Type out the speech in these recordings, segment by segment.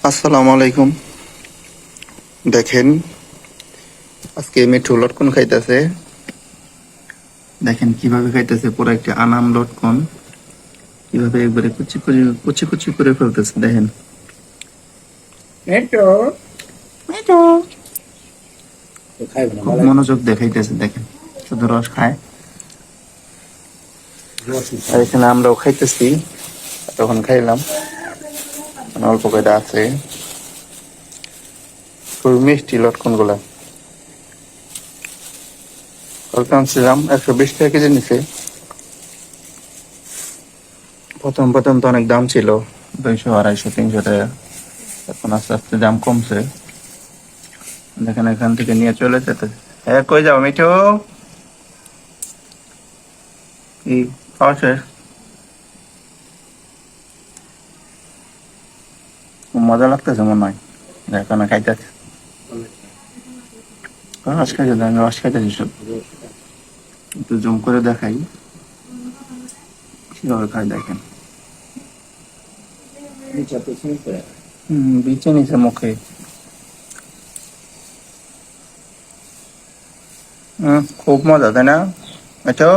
আসসালামু আলাইকুম। দেখেন আজকে মিঠু লটকন খাইতেছে। দেখেন কিভাবে খাইতেছে, পুরো একটা আনাম লটকন কিভাবে একবারে কুচি কুচি কুচি কুচি করে ফেলতেছে। দেখেন মিঠু মিঠু তো খাইব না খুব ভালো মনোযোগ দেখাইতেছে। দেখেন শুধু রস খায়। আর এখানে আমরাও খাইতেছি, তখন খাইলাম, অল্প করে আছে। খুব মিষ্টি লটকন গুলা। কালকে আনছিলাম 120 টাকা কেজি নিছে। প্রথম প্রথম তো অনেক দাম ছিল, 200, 250, 300 টাকা। এখন আস্তে আস্তে দাম কমছে। দেখেন এখান থেকে নিয়ে চলে যেতে। হ্যাঁ, কই যাও মিঠু? কি খাওয়া শেষ? খুব মজা লাগতেছে মনে হয়। এখন খাইতেছে রস খাইতে, আমি রস খাইতেছি সব। একটু জুম করে দেখাই কিভাবে খাই। দেখেন নিচে তো শুনতে বিচে নিছে মুখে। খুব মজা, তাই না মিঠু?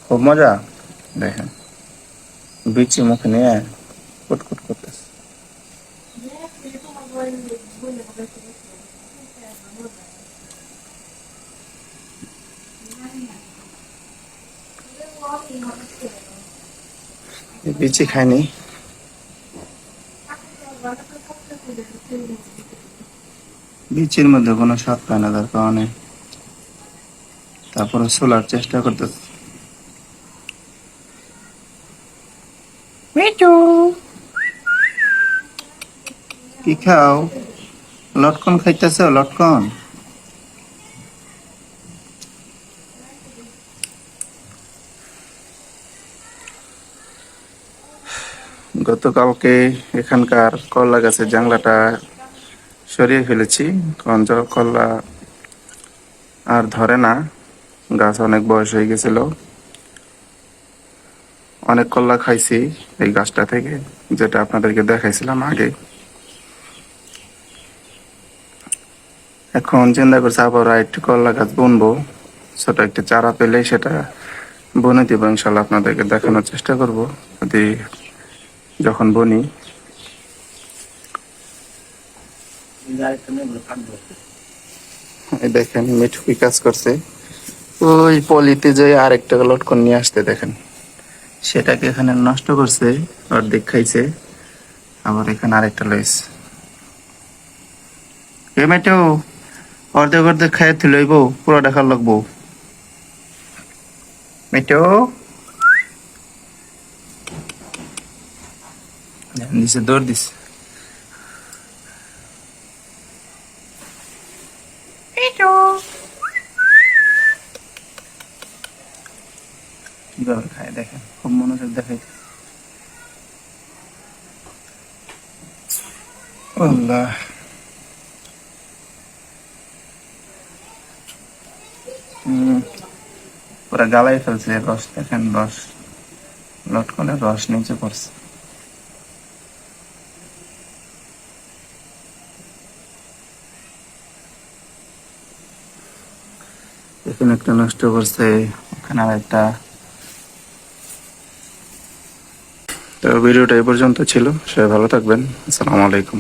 খুব মজা। দেখেন বিচি মুখে নিয়ে কুটকুট করতেছে। বিচি খায়নি। বিচির মধ্যে কোনো স্বাদ পায় না, তার কারণে তারপরে সোলার চেষ্টা করতেছে। মিঠু কি খাও? লটকন খাইতেছ? লটকন গতকালকে এখানকার করলা গাছের জাংলাটা সরিয়ে ফেলেছি, কারণ করলা আর ধরে না। গাছ অনেক বয়স হয়ে গেছিল। অনেক করলা খাইছি এই গাছটা থেকে, যেটা আপনাদেরকে দেখাইছিলাম আগে। এখন চিন্তা করছি আবার একটু করলা গাছ বুনবো। ছোট একটা চারা পেলে সেটা বুনে দিব ইনশাল্লাহ। আপনাদেরকে দেখানোর চেষ্টা করব যদি যখন বুনি। এই দেখেন মিঠু কি কাজ করছে। ওই পলিতে যে আরেকটা লটকন নিয়ে আসতে দেখেন, সেটাকে এখানে নষ্ট করছে, অর্ধেক খাইছে। আবার এখানে আরেকটা লইছে। এ মিঠু, অর্ধেক অর্ধেক খাইয়ে তুই লইব, পুরো দেখার লাগবো। মিঠু দিছে, দৌড় দিছে। মিঠু কিভাবে খায় দেখেন, খুব মনোযোগ দেখাই। আল্লাহ, পুরা গালাই ফেলছে। রস দেখেন, রস লটকনের রস নিচে পড়ছে। এখানে একটা নষ্ট করছে, ওখানে আর একটা। তো ভিডিওটা এই পর্যন্ত ছিল। সবাই ভালো থাকবেন। আসসালামু আলাইকুম।